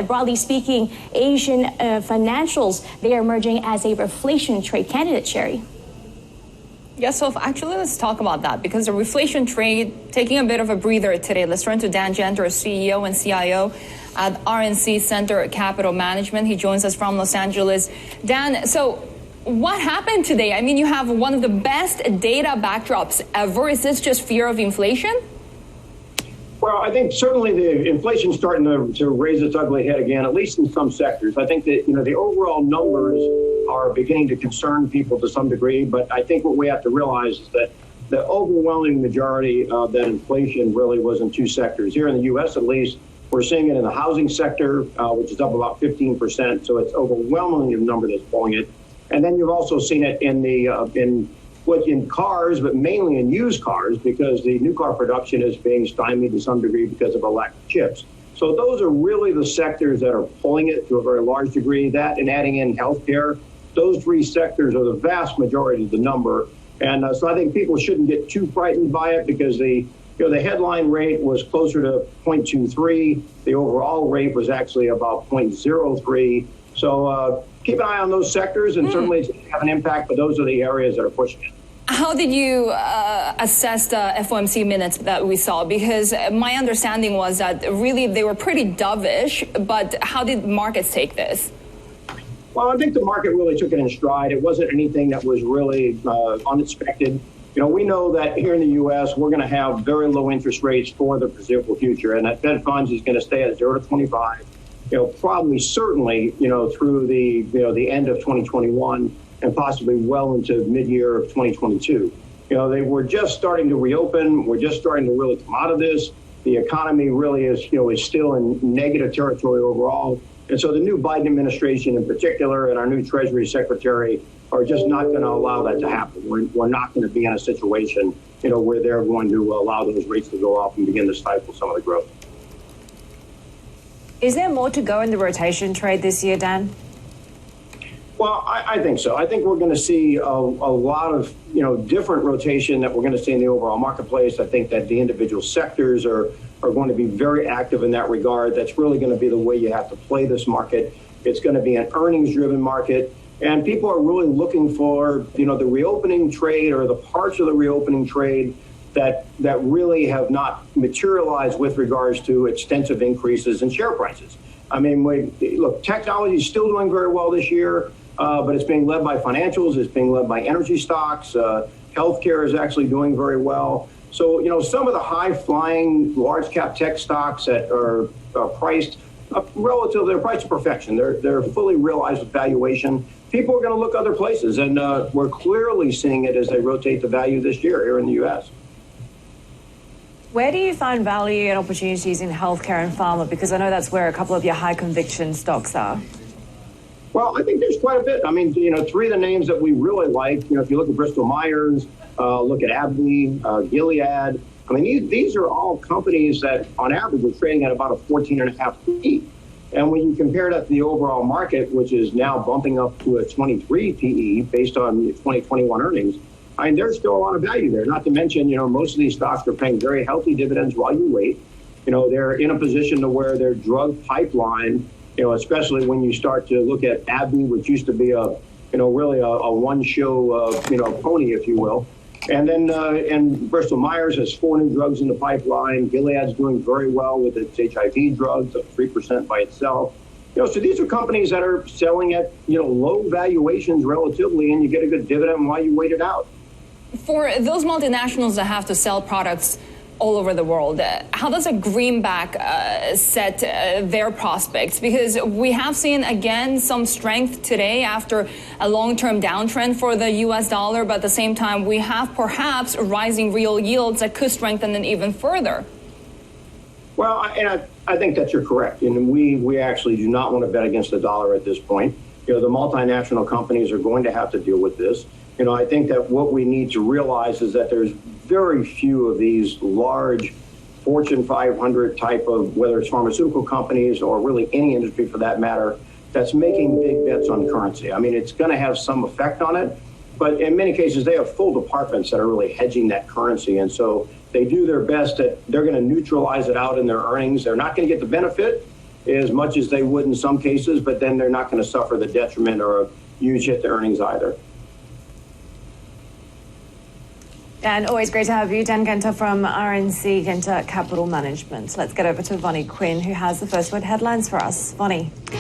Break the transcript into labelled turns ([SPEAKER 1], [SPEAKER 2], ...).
[SPEAKER 1] Broadly speaking, Asian financials, they are emerging as a reflation trade candidate, Sherry.
[SPEAKER 2] Yeah, so actually let's talk about that, because the reflation trade taking a bit of a breather today. Let's turn to Dan Genter, CEO and CIO at RNC Center Capital Management. He joins us from Los Angeles. Dan, so what happened today? I mean, you have one of the best data backdrops ever. Is this just fear of inflation?
[SPEAKER 3] Well, I think certainly the inflation's starting to raise its ugly head again, at least in some sectors. I think that, the overall numbers are beginning to concern people to some degree, but I think what we have to realize is that the overwhelming majority of that inflation really was in two sectors. Here in the U.S., at least, we're seeing it in the housing sector, which is up about 15%. So it's overwhelmingly the number that's pulling it. And then you've also seen it in in cars, but mainly in used cars, because the new car production is being stymied to some degree because of a lack of chips. So those are really the sectors that are pulling it to a very large degree. That and adding in healthcare, those three sectors are the vast majority of the number. And so I think people shouldn't get too frightened by it, because the headline rate was closer to 0.23. The overall rate was actually about 0.03. So keep an eye on those sectors, and certainly it's going to have an impact, but those are the areas that are pushing it.
[SPEAKER 2] How did you assess the FOMC minutes that we saw? Because my understanding was that really they were pretty dovish, but how did markets take this?
[SPEAKER 3] Well, I think the market really took it in stride. It wasn't anything that was really unexpected. We know that here in the U.S., we're going to have very low interest rates for the foreseeable future, and that Fed funds is going to stay at 0 to 25. Probably certainly, through the end of 2021 and possibly well into mid-year of 2022. They were just starting to reopen. We're just starting to really come out of this. The economy really is still in negative territory overall. And so the new Biden administration in particular and our new Treasury Secretary are just not going to allow that to happen. We're not going to be in a situation, where they're going to allow those rates to go up and begin to stifle some of the growth.
[SPEAKER 4] Is there more to go in the rotation trade this year, Dan?
[SPEAKER 3] Well, I think so. I think we're going to see a lot of, different rotation that we're going to see in the overall marketplace. I think that the individual sectors are going to be very active in that regard. That's really going to be the way you have to play this market. It's going to be an earnings-driven market. And people are really looking for, the reopening trade or the parts of the reopening trade that really have not materialized with regards to extensive increases in share prices. I mean, look, technology is still doing very well this year, but it's being led by financials. It's being led by energy stocks. Healthcare is actually doing very well. So, some of the high-flying, large-cap tech stocks that are priced relatively, they're priced to perfection. They're fully realized with valuation. People are going to look other places, and we're clearly seeing it as they rotate the value this year here in the U.S.
[SPEAKER 4] Where do you find value and opportunities in healthcare and pharma? Because I know that's where a couple of your high conviction stocks are.
[SPEAKER 3] Well, I think there's quite a bit. I mean, three of the names that we really like, if you look at Bristol Myers, look at AbbVie, Gilead. I mean, these are all companies that on average are trading at about a 14.5 PE. And when you compare that to the overall market, which is now bumping up to a 23 PE based on 2021 earnings, I mean, there's still a lot of value there. Not to mention, most of these stocks are paying very healthy dividends while you wait. They're in a position to where their drug pipeline, especially when you start to look at AbbVie, which used to be really a one-show, pony, if you will. And then and Bristol Myers has 4 new drugs in the pipeline. Gilead's doing very well with its HIV drugs, up 3% by itself. So these are companies that are selling at, low valuations relatively, and you get a good dividend while you wait it out.
[SPEAKER 2] For those multinationals that have to sell products all over the world, how does a greenback set their prospects? Because we have seen, again, some strength today after a long-term downtrend for the U.S. dollar, but at the same time, we have perhaps rising real yields that could strengthen it even further.
[SPEAKER 3] Well, and I think that you're correct. And we actually do not want to bet against the dollar at this point. The multinational companies are going to have to deal with this. I think that what we need to realize is that there's very few of these large Fortune 500 type of, whether it's pharmaceutical companies or really any industry for that matter, that's making big bets on currency. I mean, it's going to have some effect on it, but in many cases, they have full departments that are really hedging that currency. And so they do their best that they're going to neutralize it out in their earnings. They're not going to get the benefit, as much as they would in some cases, but then they're not going to suffer the detriment or a huge hit to earnings either.
[SPEAKER 4] And always great to have you, Dan Genter from RNC Genter Capital Management. Let's get over to Vonnie Quinn, who has the first word headlines for us. Vonnie.